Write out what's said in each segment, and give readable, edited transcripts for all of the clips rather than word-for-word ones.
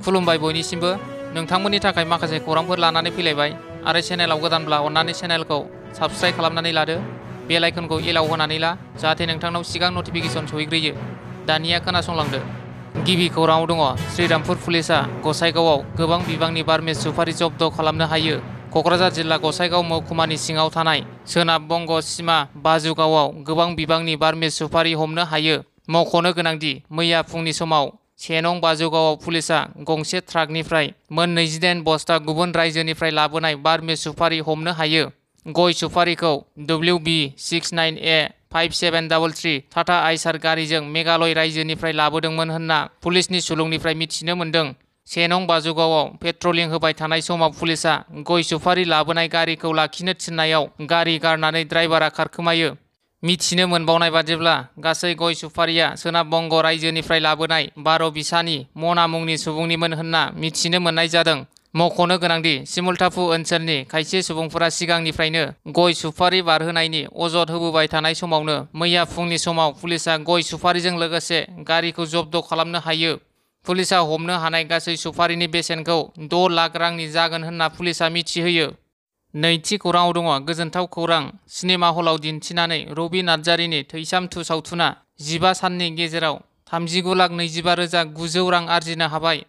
खुलुमबाय बयनिसिमबो नोंथांमोननि थाखाय माखासे खौरांफोर लानानै फैलायबाय आरो चेनेलाव गोदानब्ला अन्नानै चेनेलखौ साबस्क्राइब खालामनानै लादो बेल आइकनखौ एलाव होनानै ला जाहाथे नोंथांनाव सिगां नटिफिकेसन सहैग्रोयो। दानिया खोनासंलांदो। गिबि खौराङाव दङ श्रीरामपुर पुलिसआ गसाइगावआव गोबां बिबांनि बारमिस सुपारि जब्द खालामनो हायो। कक्राझार जिल्ला गसाइगाव महकुमानि सिङाव थानाय सोनाब बंग सिमा बाजुगावआव गोबां बिबांनि बारमिस सुपारि हमनो हायो। मख'नो गोनांदि मैया फुंनि समाव 1 नं बाजुगावआव पुलिसआ गंसे ट्राकनिफ्राय मोन 28 बस्ता गुबुन रायजोनिफ्राय लाबोनाय बारमिस सुपारि हमनो हायो। गय सुपारिखौ WB69A5733 टाटा आइसार गारिजों मेघालय रायजोनिफ्राय लाबोदोंमोन होनना पुलिसनि सुलुंनिफ्राय मिथिनो मोन्दों। 1 नं बाजुगावआव पेट्रलिं होबाय थानाय समाव पुलिसआ गय सुपारि लाबोनाय गारिखौ लाखिनो थिननायाव गारि गारनानै ड्राइभारा खारखोमायो। मिथिनो मोनबावनाय बादिब्ला गासै गय सुपारिया सोनाब बंग रायजोनिफ्राय लाबोनाय 12 बिसानि मना मुंनि सुबुंनिमोन होनना मिथिनो मोननाय जादों। मख'नो गोनांदि सिमुलटाफु ओनसोलनि खायसे सुबुंफोरा सिगांनिफ्रायनो गय सुपारि बारहोनायनि अजद होबोबाय थानाय समावनो मैया फुंनि समाव पुलिसआ गय सुपारिजों लोगोसे गारिखौ जब्द खालामनो हायो। पुलिसआ हमनो हानाय गासै सुपारिनि बेसेनखौ 6 लाख रांनि जागोन होनना पुलिसआ मिथिहोयो। नैथि खौराङाव दङ गोजोनथाव खौरां। सिनेमा हलाव दिन्थिनानै रबि नार्जारिनि थैसाम 2 सावथुना 15 साननि गेजेराव 39,25,900 रां आरजिनो हाबाय।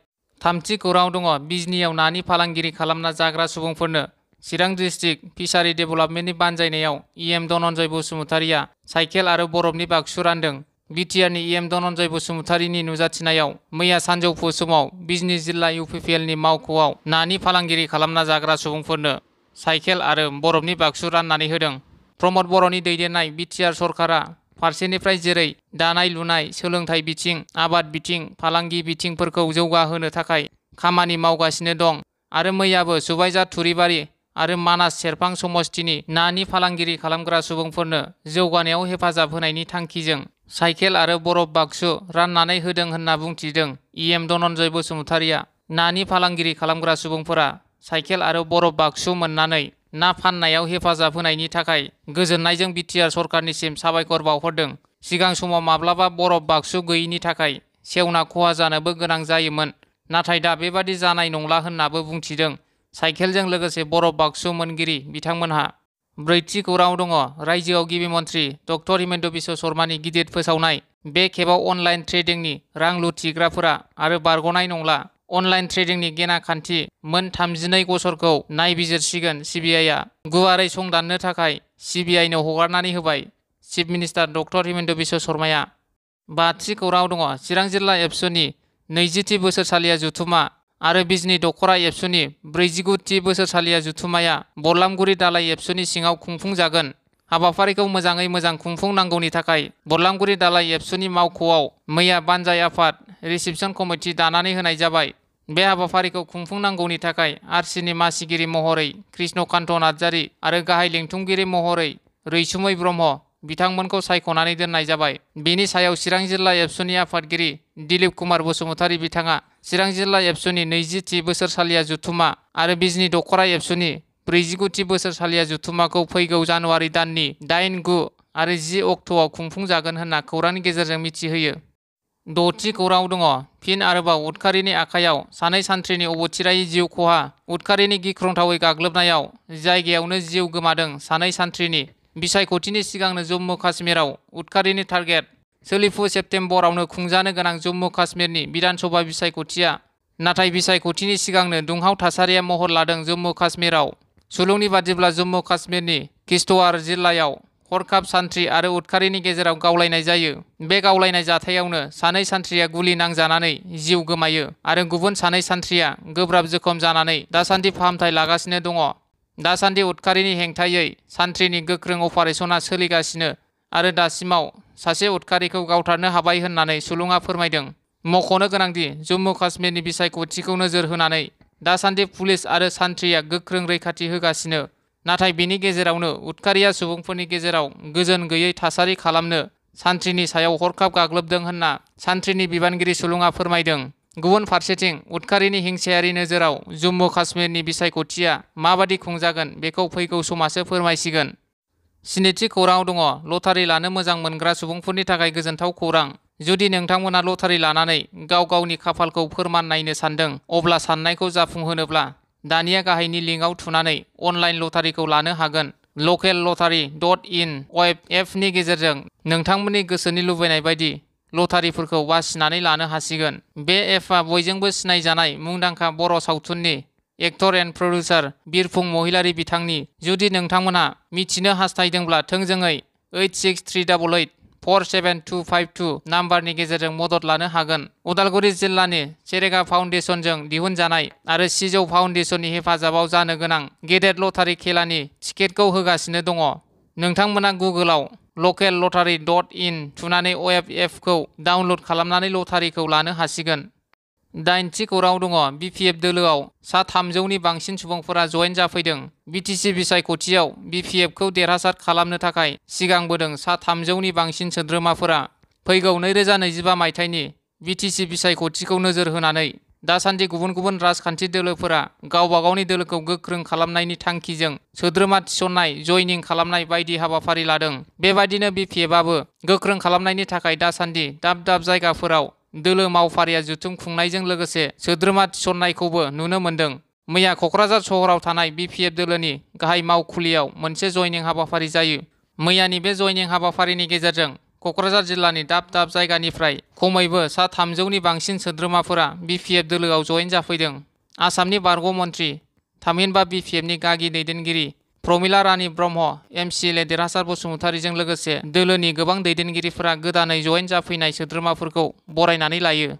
थामथि खौराङाव दङ बिजनीआव नानि फालांगिरि खालामना जाग्रा सुबुंफोरनो चिरां डिस्ट्रिक्ट फिसारि डेभेलपमेन्टनि बानजायनायाव EM धनन्जय बसुमतारिया साइकेल आरो बरफनि बाक्सु रानदों। बिटिआरनि EM धनन्जय बसुमतारिनि नुजाथिनायाव मैया सानजौफु समाव बिजनी जिल्ला UPPLनि मावख'आव नानि फालांगिरि खालामना जाग्रा सुबुंफोरनो साइकेल आरो बरफनि बाक्सु राननानै होदों। प्रमद बर'नि दैदेननाय बिटिआर सरकारा फारसेनिफ्राय जेरै दानाय लुनाय, सोलोंथाइ बिथिं, आबाद बिथिं, फालांगि बिथिंफोरखौ जौगाहोनो थाखाय खामानि मावगासिनो दं आरो मैयाबो सुबाइजार थुरिबारि आरो मानास सेरफां समस्तिनि नानि फालांगिरि खालामग्रा सुबुंफोरनो जौगानायाव हेफाजाब होनायनि थांखिजों साइकेल आरो बरफ बाक्सु राननानै होदों होनना बुंथिदों EM धनन्जय बसुमतारिया। नानि फालांगिरि खालामग्रा सुबुंफोरा साइकेल आरो बरफ बाक्सु मोननानै ना फाननायाव हेफाजाब होनायनि थाखाय गोजोननायजों बिटिआर सरकारनिसिम साबायखर बावहरदों। सिगां समाव माब्लाबा बरफ बाक्सु गैयिनि थाखाय सेवना खहा जानोबो गोनां जायोमोन, नाथाय दा बेबादि जानाय नंला होननाबो बुंथिदों साइकेलजों लोगोसे बरफ बाक्सु मोनगिरि बिथांमोनहा। ब्रैथि खौराङाव दङ रायजोआव गिबि मन्थ्रि डक्टर हिमेन्त बिश्व शर्मानि गिदिर फोसावनाय। बे खेबाव अनलाइन ट्रेडिंनि रां लुथिग्राफोरा आरो बारग'नाय नंला। अनलाइन ट्रेडिंनि गेना खान्थि मोन 32 गसरखौ नायबिजिरसिगोन CBIआ गुवारै संदाननो थाखाय CBIनो हगारनानै होबाय चिफ मिनिस्टार डक्टर हिमेन्त बिश्व शर्माया। बाथि खौराङाव दङ चिरां जिल्ला एबसुनि 20थि बोसोरसालिया जथुमा आरो बिजनी दख'रा एबसुनि 49थि बोसोरसालिया जथुमाया बरलामगुरि दालाइ एबसुनि सिङाव खुंफुंजागोन। हाबाफारिखौ मोजाङै मोजां खुंफुंनांगौनि थाखाय बरलामगुरि दालाइ एबसुनि मावख'आव मैया बानजाय आफाद रिसिपसन कमिटि दानानै होनाय जाबाय। बे हाबाफारिखौ खुंफुंनांगौनि थाखाय आरसिनि मासिगिरि महरै कृष्णकान्त नार्जारि आरो गाहाय लिंथुमगिरि महरै रैसुमै ब्रह्म बिथांमोनखौ सायख'नानै दोननाय जाबाय। बेनि सायाव चिरां जिल्ला एबसुनि आफादगिरि दिलीप कुमार बसुमतारि बिथाङा चिरां जिल्ला एबसुनि 20थि बोसोरसालिया जथुमा आरो बिजनी दख'रा एबसुनि 49थि बोसोरसालिया जथुमाखौ फैगौ जानुवारि दाननि 8, 9 आरो 10 अक्ट'आव खुंफुंजागोन होनना खौरांनि गेजेरजों मिथिहोयो। 6थि खौराङाव दङ फिन आरोबाव उदखारिनि आखायाव सानै सान्थ्रिनि अबथिरायै जिउ खहा। उदखारिनि गिख्रंथावै गाग्लोबनायाव जायगायावनो जिउ गोमादों सानै सान्थ्रिनि। बिसायख'थिनि सिगांनो जम्मु काश्मीराव उदखारिनि टार्गेट। सोलिफु सेप्तेम्बरावनो खुंजानो गोनां जम्मु काश्मीरनि बिधान सभा बिसायख'थिया, नाथाय बिसायख'थिनि सिगांनो दुंहाव थासारिया महर लादों जम्मु काश्मीराव। सुलुंनि बादिब्ला जम्मु काश्मीरनि किश्तवाड़ जिल्लायाव हरखाब सान्थ्रि आरो उदखारिनि गेजेराव गावलायनाय जायो। बे गावलायनाय जाथायावनो सानै सान्थ्रिया गुलि नांजानानै जिउ गोमायो आरो गुबुन सानै सान्थ्रिया गोब्राब जोखोम जानानै दासान्दि फाहामथाय लागासिनो दङ। दासान्दि उदखारिनि हेंथायै सान्थ्रिनि गोख्रों अपारेसना सोलिगासिनो आरो दासिमाव सासे उदखारिखौ गावथारनो हाबाय होननानै सुलुङा फोरमायदों। मख'नो गोनांदि जम्मु काश्मीरनि बिसायख'थिखौ नोजोर होनानै दासान्दि पुलिस आरो सान्थ्रिया गोख्रों रैखाथि होगासिनो, नाथाय बेनि गेजेरावनो उदखारिया सुबुंफोरनि गेजेराव गोजोन गैयै थासारि खालामनो सान्थ्रिनि सायाव हरखाब गाग्लोबदों होनना सान्थ्रिनि बिबानगिरि सुलुङा फोरमायदों। गुबुन फारसेथिं उदखारिनि हिंसायारि नोजोराव जम्मु काश्मीरनि बिसायख'थिया माबादि खुंजागोन बेखौ फैगौ समासो फोरमायसिगोन। 7थि खौराङाव दङ लटारि लानो मोजां मोनग्रा सुबुंफोरनि थाखाय गोजोनथाव खौरां। जुदि नोंथांमोना लटारि लानानै गाव गावनि खाफालखौ फोरमान नायनो सानदों अब्ला साननायखौ जाफुंहोनोब्ला दानिया गाहायनि लिंकआव थुनानै अनलाइन लटारिखौ लानो हागोन। locallottery.in वेब एपनि गेजेरजों नोंथांमोननि गोसोनि लुबैनाय बायदि लटारिफोरखौ बासिनानै लानो हासिगोन। बे एपआ बयजोंबो सिनायजानाय मुंदांखा बर' सावथुननि एक्टर एन्ड प्रडिउसार बिरफुं महिलारी बिथांनि। जुदि नोंथांमोना मिथिनो हास्थायदोंब्ला थोंजोङै 8638847252 नाम्बारनि गेजेरजों मदद लानो हागोन। उदालगुरि जिल्लानि सेरेगा फाउन्डेसनजों दिहुनजानाय आरो सिजौ फाउन्डेसननि हेफाजाबाव जानो गोनां गेदेर लटारि खेलानि टिकेटखौ होगासिनो दङ। नोंथांमोना गुगोलाव locallottery.in थुनानै वेब एपखौ डाउनलड खालामनानै लटारिखौ लानो हासिगोन। दाइनथि खौरां दङ। बिपिएफ दोलोआव सा 300नि बांसिन सुबुंफोरा जयेन जाफैदों। बिटिसि बिसायख'थियाव बिपिएफखौ देरहासार खालामनो थाखाय सिगांबोदों सा 300नि बांसिन सोद्रोमाफोरा। फैगौ 2025 मायथाइनि बिटिसि बिसायख'थिखौ नोजोर होनानै दासान्दि गुबुन गुबुन राजखान्थि दोलोफोरा गावबा गावनि दोलोखौ गोख्रों खालामनायनि थांखिजों सोद्रोमा थिसननाय, जयनिं खालामनाय बायदि हाबाफारि लादों। बेबायदिनो बिपिएफआबो गोख्रों खालामनायनि थाखाय दासान्दि दाब दाब जायगाफोराव दोलो मावफारिया जथुम खुंनायजों लोगोसे सोद्रोमा थिसननायखौबो नुनो मोन्दों। मैया क'क्राझार सहराव थानाय बिपिएफ दोलोनि गाहाय मावखुलियाव मोनसे जयनिं हाबाफारि जायो। मैयानि बे जयनिं हाबाफारिनि गेजेरजों क'क्राझार जिल्लानि दाब दाब जायगानिफ्राय खमैबो सा 300नि बांसिन सोद्रोमाफोरा बिपिएफ दोलोआव जयेन जाफैदों। आसामनि बारग' मन्त्रि, थामहिनबा बिपिएफनि गागि दैदेनगिरि प्रमिला रानी ब्रह्म, एमसिएलए देरहासार बसुमतारीजों लोगोसे दोलोनि गोबां दैदेनगिरिफोरा गोदानै जयेन जाफैनाय सोद्रोमाफोरखौ बरायनानै लायो।